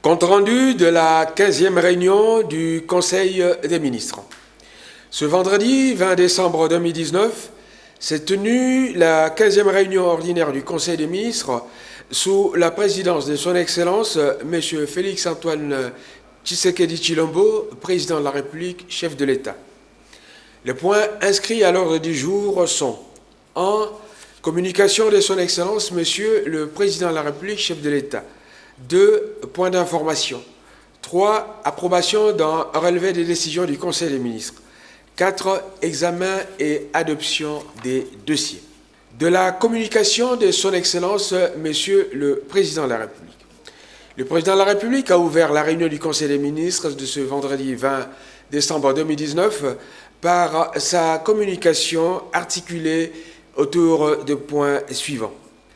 Compte rendu de la 15e réunion du Conseil des ministres. Ce vendredi 20 décembre 2019 s'est tenue la 15e réunion ordinaire du Conseil des ministres sous la présidence de Son Excellence M. Félix-Antoine Tshisekedi Tshilombo, président de la République, chef de l'État. Les points inscrits à l'ordre du jour sont 1. Communication de Son Excellence M. le Président de la République, chef de l'État. 2. Points d'information. 3. Approbation d'un relevé des décisions du Conseil des ministres. 4. Examen et adoption des dossiers. De la communication de Son Excellence Monsieur le Président de la République. Le Président de la République a ouvert la réunion du Conseil des ministres de ce vendredi 20 décembre 2019 par sa communication articulée autour de points suivants.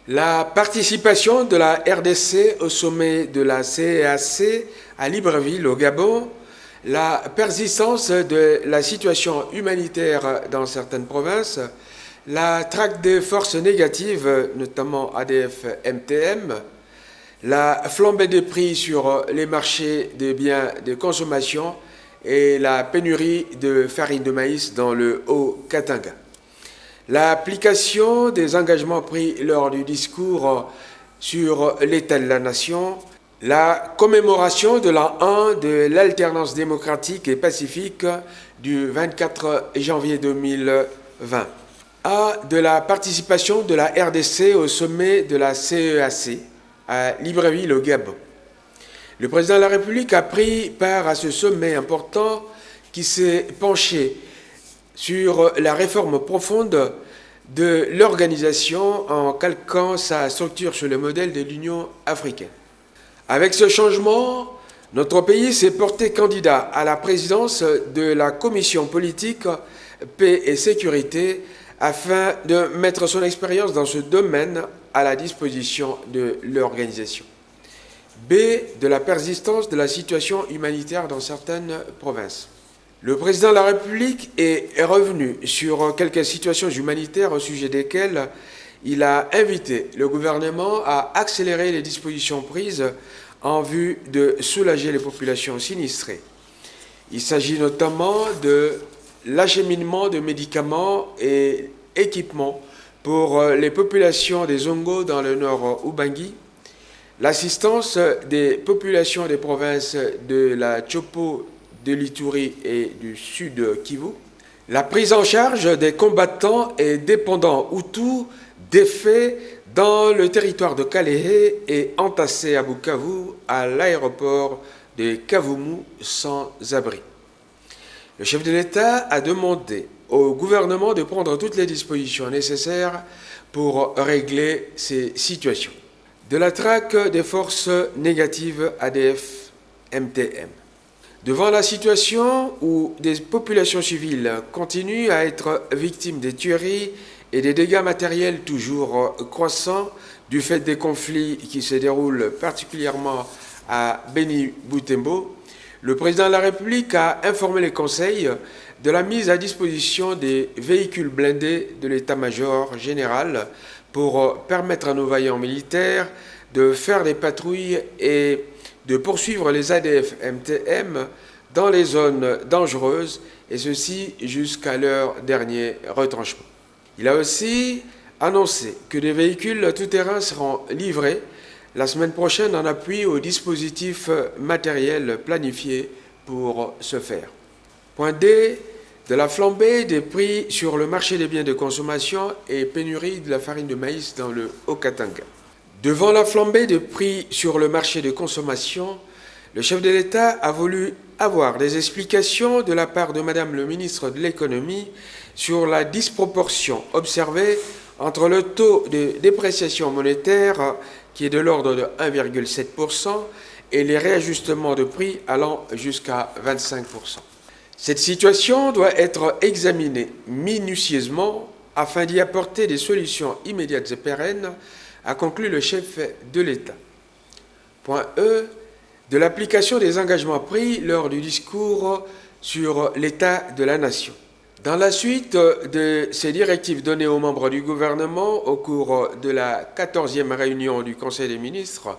La participation de la RDC au sommet de la CEAC à Libreville, au Gabon, la persistance de la situation humanitaire dans certaines provinces, la traque des forces négatives, notamment ADF-MTM, la flambée des prix sur les marchés des biens de consommation et la pénurie de farine de maïs dans le Haut-Katanga. L'application des engagements pris lors du discours sur l'état de la nation, la commémoration de l'an 1 de l'alternance démocratique et pacifique du 24 janvier 2020, de la participation de la RDC au sommet de la CEAC à Libreville, au Gabon. Le président de la République a pris part à ce sommet important qui s'est penché sur la réforme profonde de l'organisation en calquant sa structure sur le modèle de l'Union africaine. Avec ce changement, notre pays s'est porté candidat à la présidence de la Commission politique, paix et sécurité afin de mettre son expérience dans ce domaine à la disposition de l'organisation. B. De la persistance de la situation humanitaire dans certaines provinces. Le président de la République est revenu sur quelques situations humanitaires au sujet desquelles il a invité le gouvernement à accélérer les dispositions prises en vue de soulager les populations sinistrées. Il s'agit notamment de l'acheminement de médicaments et équipements pour les populations des Zongo dans le nord Ubangi, l'assistance des populations des provinces de la Chopo, de l'Ituri et du Sud Kivu, la prise en charge des combattants et dépendants Hutus défaits dans le territoire de Kalehe et entassés à Bukavu à l'aéroport de Kavumu sans abri. Le chef de l'État a demandé au gouvernement de prendre toutes les dispositions nécessaires pour régler ces situations. De la traque des forces négatives ADF-MTM. Devant la situation où des populations civiles continuent à être victimes des tueries et des dégâts matériels toujours croissants du fait des conflits qui se déroulent particulièrement à Beni-Boutembo, le président de la République a informé les conseils de la mise à disposition des véhicules blindés de l'état-major général pour permettre à nos vaillants militaires de faire des patrouilles et de poursuivre les ADF-MTM dans les zones dangereuses, et ceci jusqu'à leur dernier retranchement. Il a aussi annoncé que des véhicules tout-terrain seront livrés la semaine prochaine en appui au dispositif matériel planifié pour ce faire. Point D. De la flambée des prix sur le marché des biens de consommation et pénurie de la farine de maïs dans le Haut-Katanga. Devant la flambée des prix sur le marché de consommation, le chef de l'État a voulu avoir des explications de la part de Madame le ministre de l'Économie sur la disproportion observée entre le taux de dépréciation monétaire qui est de l'ordre de 1,7% et les réajustements de prix allant jusqu'à 25%. Cette situation doit être examinée minutieusement afin d'y apporter des solutions immédiates et pérennes, a conclu le chef de l'État. Point E. De l'application des engagements pris lors du discours sur l'état de la nation. Dans la suite de ces directives données aux membres du gouvernement au cours de la 14e réunion du Conseil des ministres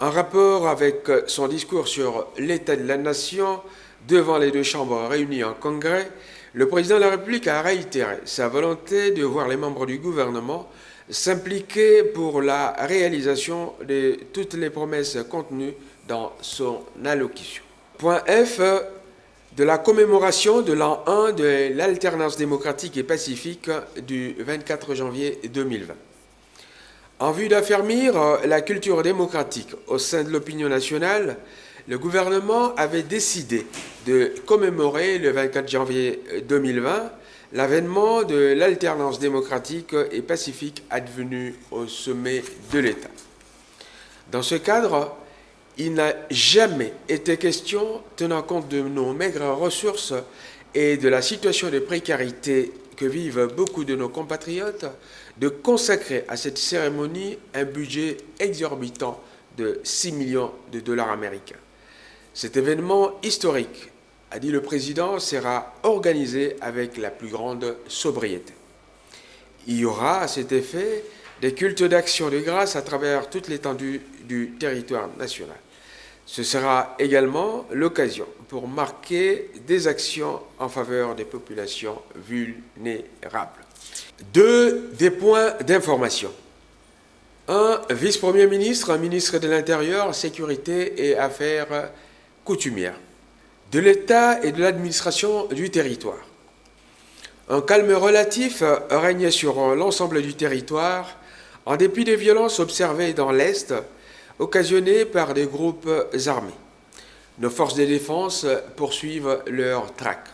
En rapport avec son discours sur l'état de la nation devant les deux chambres réunies en congrès, le président de la République a réitéré sa volonté de voir les membres du gouvernement s'impliquer pour la réalisation de toutes les promesses contenues dans son allocution. Point F de la commémoration de l'an 1 de l'alternance démocratique et pacifique du 24 janvier 2020. En vue d'affermir la culture démocratique au sein de l'opinion nationale, le gouvernement avait décidé de commémorer le 24 janvier 2020 l'avènement de l'alternance démocratique et pacifique advenue au sommet de l'État. Dans ce cadre, il n'a jamais été question, tenant compte de nos maigres ressources et de la situation de précarité que vivent beaucoup de nos compatriotes, de consacrer à cette cérémonie un budget exorbitant de 6 millions de dollars américains. Cet événement historique, a dit le président, sera organisé avec la plus grande sobriété. Il y aura à cet effet des cultes d'action de grâce à travers toute l'étendue du territoire national. Ce sera également l'occasion pour marquer des actions en faveur des populations vulnérables. Des points d'information. 1. Vice-premier ministre, ministre de l'Intérieur, Sécurité et Affaires coutumières, de l'État et de l'administration du territoire. Un calme relatif règne sur l'ensemble du territoire, en dépit des violences observées dans l'Est, occasionnées par des groupes armés. Nos forces de défense poursuivent leur traque.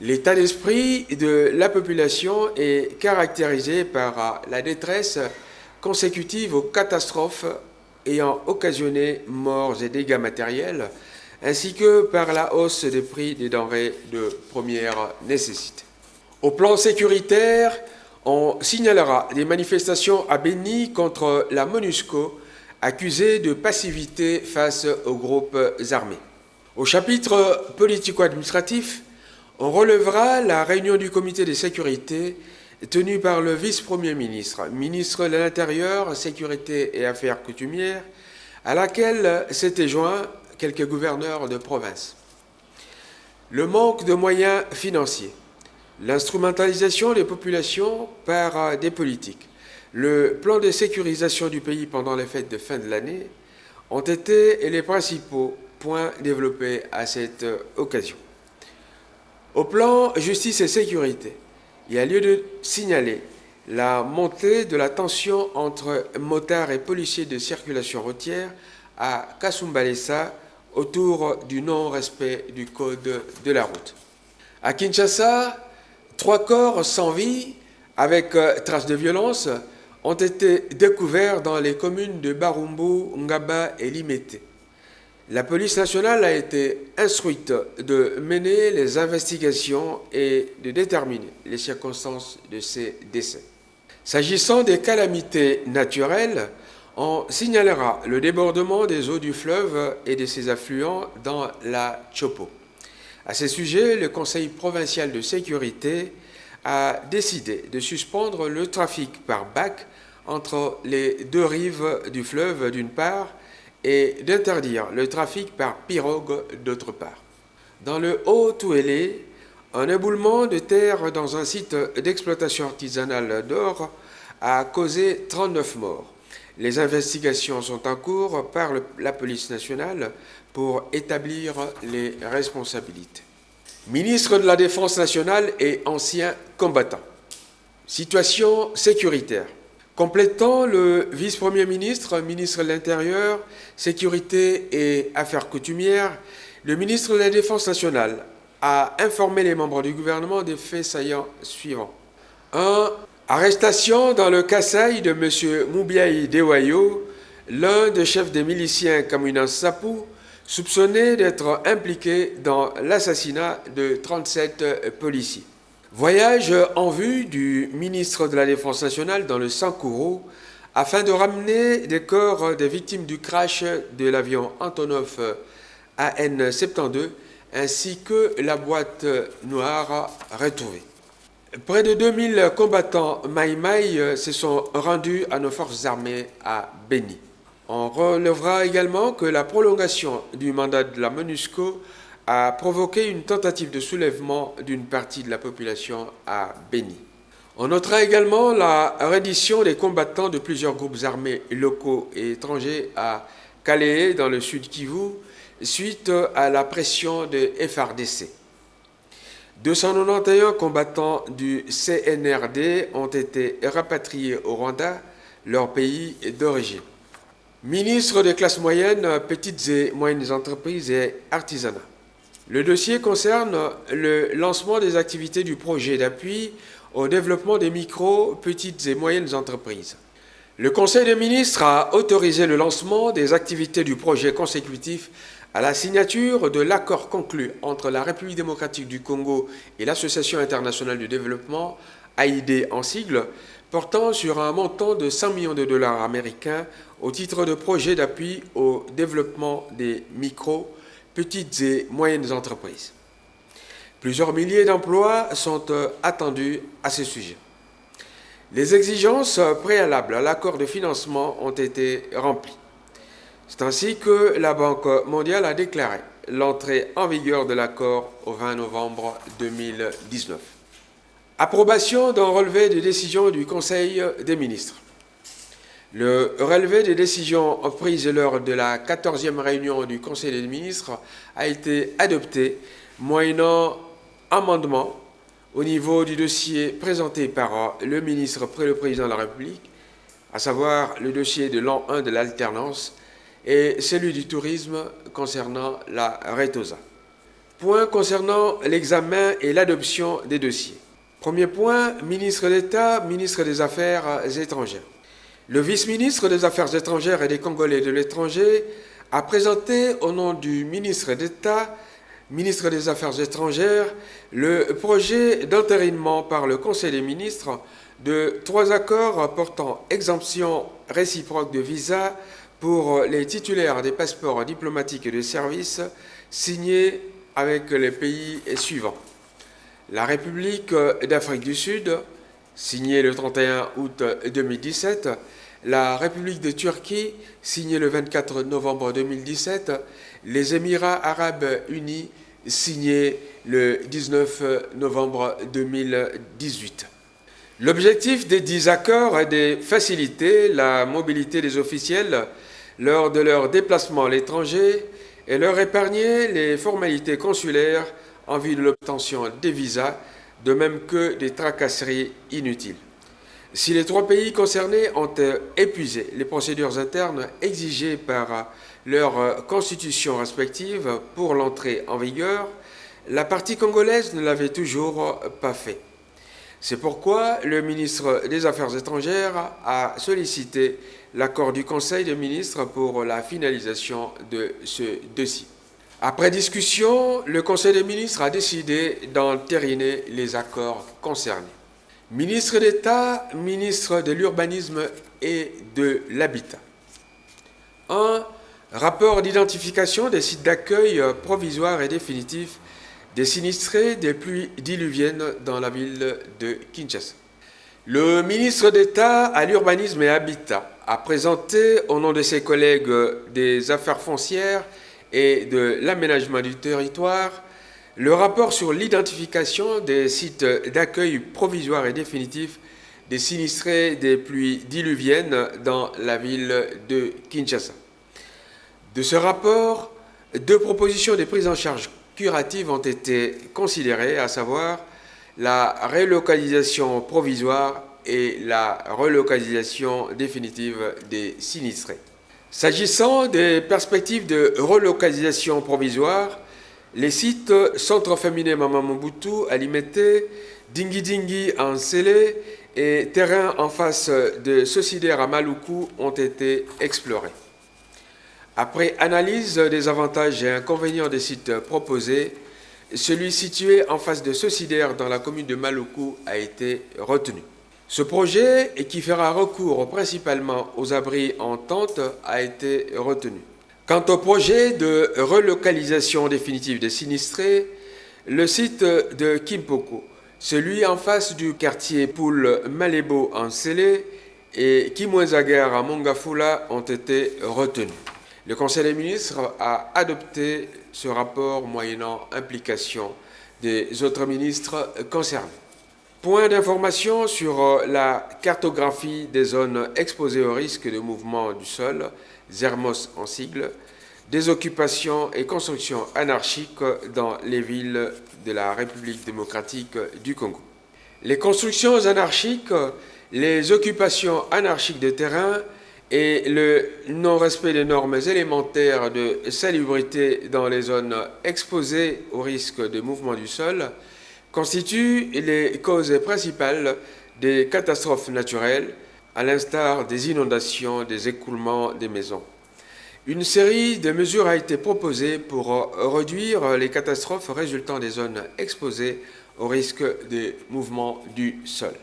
L'état d'esprit de la population est caractérisé par la détresse consécutive aux catastrophes ayant occasionné morts et dégâts matériels, ainsi que par la hausse des prix des denrées de première nécessité. Au plan sécuritaire, on signalera des manifestations à Béni contre la MONUSCO, accusée de passivité face aux groupes armés. Au chapitre politico-administratif, on relèvera la réunion du comité de sécurité tenue par le vice-premier ministre, ministre de l'Intérieur, Sécurité et Affaires coutumières, à laquelle s'étaient joints quelques gouverneurs de province. Le manque de moyens financiers, l'instrumentalisation des populations par des politiques, le plan de sécurisation du pays pendant les fêtes de fin de l'année ont été les principaux points développés à cette occasion. Au plan justice et sécurité, il y a lieu de signaler la montée de la tension entre motards et policiers de circulation routière à Kasumbalesa autour du non-respect du code de la route. À Kinshasa, 3 corps sans vie, avec traces de violence, ont été découverts dans les communes de Barumbu, Ngaba et Limete. La police nationale a été instruite de mener les investigations et de déterminer les circonstances de ces décès. S'agissant des calamités naturelles, on signalera le débordement des eaux du fleuve et de ses affluents dans la Chopo. À ce sujet, le Conseil provincial de sécurité a décidé de suspendre le trafic par bac entre les deux rives du fleuve d'une part et d'interdire le trafic par pirogue d'autre part. Dans le Haut-Touélé, un éboulement de terre dans un site d'exploitation artisanale d'or a causé 39 morts. Les investigations sont en cours par la police nationale pour établir les responsabilités. Ministre de la Défense nationale et ancien combattant. Situation sécuritaire. Complétant le vice-premier ministre, ministre de l'Intérieur, Sécurité et Affaires coutumières, le ministre de la Défense nationale a informé les membres du gouvernement des faits saillants suivants. 1. Arrestation dans le Kasaï de M. Moubiaï Dewayo, l'un des chefs des miliciens Kamouinan Sapou, soupçonné d'être impliqué dans l'assassinat de 37 policiers. Voyage en vue du ministre de la Défense nationale dans le Sankuru afin de ramener des corps des victimes du crash de l'avion Antonov AN-72 ainsi que la boîte noire retrouvée. Près de 2000 combattants Maï Maï se sont rendus à nos forces armées à Béni. On relèvera également que la prolongation du mandat de la MONUSCO a provoqué une tentative de soulèvement d'une partie de la population à Beni. On notera également la reddition des combattants de plusieurs groupes armés locaux et étrangers à Kalehe, dans le sud Kivu, suite à la pression de FARDC. 291 combattants du CNRD ont été rapatriés au Rwanda, leur pays d'origine. Ministre des classes moyennes, petites et moyennes entreprises et artisanat. Le dossier concerne le lancement des activités du projet d'appui au développement des micro, petites et moyennes entreprises. Le Conseil des ministres a autorisé le lancement des activités du projet consécutif à la signature de l'accord conclu entre la République démocratique du Congo et l'Association internationale du développement, AID en sigle, portant sur un montant de 100 millions de dollars américains au titre de projet d'appui au développement des micro, petites et moyennes entreprises. Plusieurs milliers d'emplois sont attendus à ce sujet. Les exigences préalables à l'accord de financement ont été remplies. C'est ainsi que la Banque mondiale a déclaré l'entrée en vigueur de l'accord au 20 novembre 2019. Approbation d'un relevé des décisions du Conseil des ministres. Le relevé des décisions prises lors de la 14e réunion du Conseil des ministres a été adopté moyennant amendement au niveau du dossier présenté par le ministre près le président de la République, à savoir le dossier de l'an 1 de l'alternance et celui du tourisme concernant la RETOSA. Point concernant l'examen et l'adoption des dossiers. Premier point, ministre d'État, ministre des Affaires étrangères. Le vice-ministre des Affaires étrangères et des Congolais de l'étranger a présenté au nom du ministre d'État, ministre des Affaires étrangères, le projet d'entérinement par le Conseil des ministres de 3 accords portant exemption réciproque de visa pour les titulaires des passeports diplomatiques et de service signés avec les pays suivants. La République d'Afrique du Sud, signée le 31 août 2017, la République de Turquie, signée le 24 novembre 2017, les Émirats arabes unis, signés le 19 novembre 2018. L'objectif des 10 accords est de faciliter la mobilité des officiels lors de leur déplacement à l'étranger et leur épargner les formalités consulaires en vue de l'obtention des visas, de même que des tracasseries inutiles. Si les 3 pays concernés ont épuisé les procédures internes exigées par leurs constitutions respectives pour l'entrée en vigueur, la partie congolaise ne l'avait toujours pas fait. C'est pourquoi le ministre des Affaires étrangères a sollicité l'accord du Conseil des ministres pour la finalisation de ce dossier. Après discussion, le Conseil des ministres a décidé d'entériner les accords concernés. Ministre d'État, ministre de l'Urbanisme et de l'Habitat. 1. Rapport d'identification des sites d'accueil provisoires et définitifs des sinistrés des pluies diluviennes dans la ville de Kinshasa. Le ministre d'État à l'Urbanisme et Habitat a présenté, au nom de ses collègues des Affaires foncières et de l'aménagement du territoire, le rapport sur l'identification des sites d'accueil provisoire et définitif des sinistrés des pluies diluviennes dans la ville de Kinshasa. De ce rapport, 2 propositions de prise en charge curative ont été considérées, à savoir la relocalisation provisoire et la relocalisation définitive des sinistrés. S'agissant des perspectives de relocalisation provisoire, les sites Centre féminin Mama Mobutu à Limete, Dingi Dingi à Nsele et terrain en face de Sosidaire à Maluku ont été explorés. Après analyse des avantages et inconvénients des sites proposés, celui situé en face de Sosidaire dans la commune de Maluku a été retenu. Ce projet, qui fera recours principalement aux abris en tente, a été retenu. Quant au projet de relocalisation définitive des sinistrés, le site de Kimpoko, celui en face du quartier Poul Malebo en Sélé et Kimwenzaguer à Mongafula ont été retenus. Le Conseil des ministres a adopté ce rapport moyennant implication des autres ministres concernés. Point d'information sur la cartographie des zones exposées au risque de mouvement du sol, ZERMOS en sigle, des occupations et constructions anarchiques dans les villes de la République démocratique du Congo. Les constructions anarchiques, les occupations anarchiques de terrain et le non-respect des normes élémentaires de salubrité dans les zones exposées au risque de mouvement du sol constituent les causes principales des catastrophes naturelles, à l'instar des inondations, des écoulements des maisons. Une série de mesures a été proposée pour réduire les catastrophes résultant des zones exposées au risque de mouvement du sol.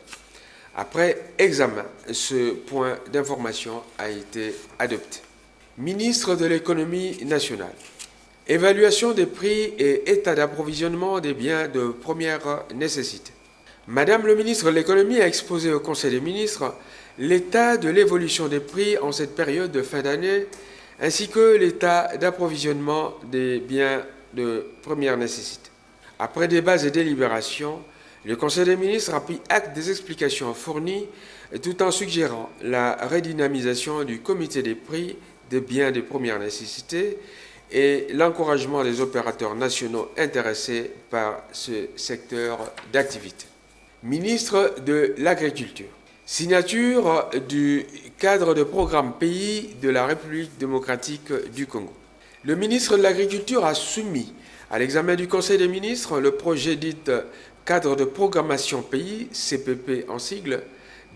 Après examen, ce point d'information a été adopté. Ministre de l'économie nationale. Évaluation des prix et état d'approvisionnement des biens de première nécessité. Madame le ministre de l'économie a exposé au Conseil des ministres l'état de l'évolution des prix en cette période de fin d'année ainsi que l'état d'approvisionnement des biens de première nécessité. Après débat et délibérations, le Conseil des ministres a pris acte des explications fournies tout en suggérant la redynamisation du comité des prix des biens de première nécessité et l'encouragement des opérateurs nationaux intéressés par ce secteur d'activité. Ministre de l'Agriculture. Signature du cadre de programme pays de la République démocratique du Congo. Le ministre de l'Agriculture a soumis à l'examen du Conseil des ministres le projet dit cadre de programmation pays, CPP en sigle,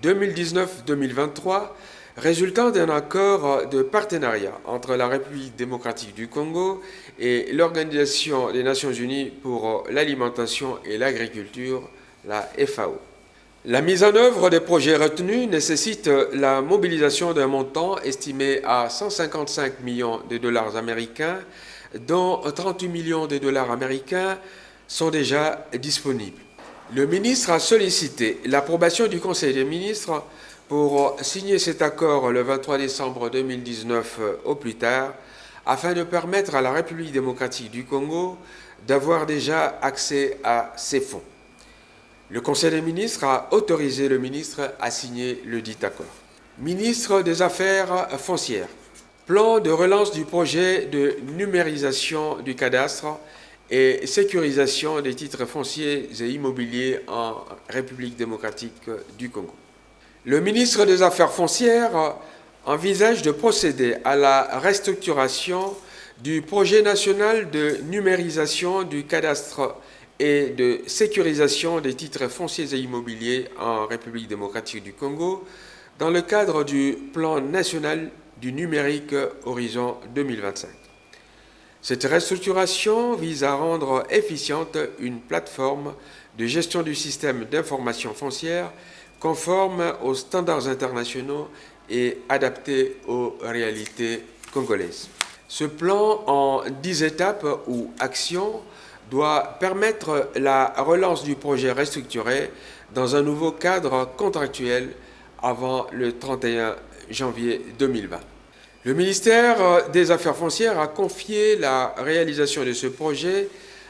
2019-2023, résultant d'un accord de partenariat entre la République démocratique du Congo et l'Organisation des Nations Unies pour l'alimentation et l'agriculture, la FAO. La mise en œuvre des projets retenus nécessite la mobilisation d'un montant estimé à 155 millions de dollars américains, dont 38 millions de dollars américains sont déjà disponibles. Le ministre a sollicité l'approbation du Conseil des ministres pour signer cet accord le 23 décembre 2019 au plus tard, afin de permettre à la République démocratique du Congo d'avoir déjà accès à ces fonds. Le Conseil des ministres a autorisé le ministre à signer le dit accord. Ministre des Affaires foncières. Plan de relance du projet de numérisation du cadastre et sécurisation des titres fonciers et immobiliers en République démocratique du Congo. Le ministre des Affaires foncières envisage de procéder à la restructuration du projet national de numérisation du cadastre et de sécurisation des titres fonciers et immobiliers en République démocratique du Congo dans le cadre du plan national du numérique Horizon 2025. Cette restructuration vise à rendre efficiente une plateforme de gestion du système d'information foncière conforme aux standards internationaux et adaptée aux réalités congolaises. Ce plan en 10 étapes ou actions doit permettre la relance du projet restructuré dans un nouveau cadre contractuel avant le 31 janvier 2020. Le ministère des Affaires foncières a confié la réalisation de ce projet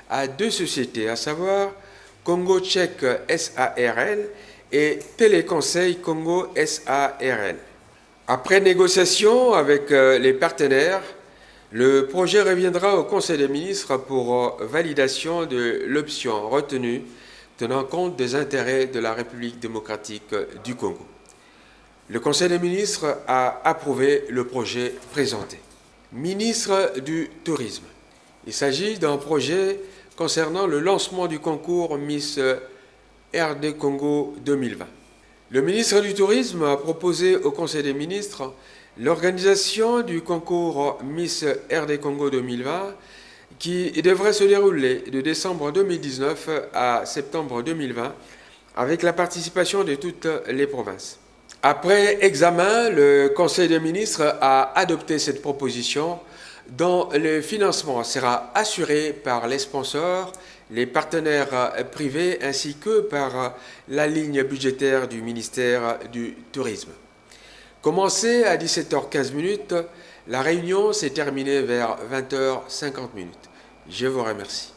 à 2 sociétés, à savoir Congo Tchèque SARL et Téléconseil Congo SARL. Après négociation avec les partenaires, le projet reviendra au Conseil des ministres pour validation de l'option retenue tenant compte des intérêts de la République démocratique du Congo. Le Conseil des ministres a approuvé le projet présenté. Ministre du Tourisme. Il s'agit d'un projet concernant le lancement du concours Miss RD Congo 2020. Le ministre du Tourisme a proposé au Conseil des ministres l'organisation du concours Miss RD Congo 2020 qui devrait se dérouler de décembre 2019 à septembre 2020 avec la participation de toutes les provinces. Après examen, le Conseil des ministres a adopté cette proposition dont le financement sera assuré par les sponsors, les partenaires privés ainsi que par la ligne budgétaire du ministère du Tourisme. commencé à 17h15. La réunion s'est terminée vers 20h50. Je vous remercie.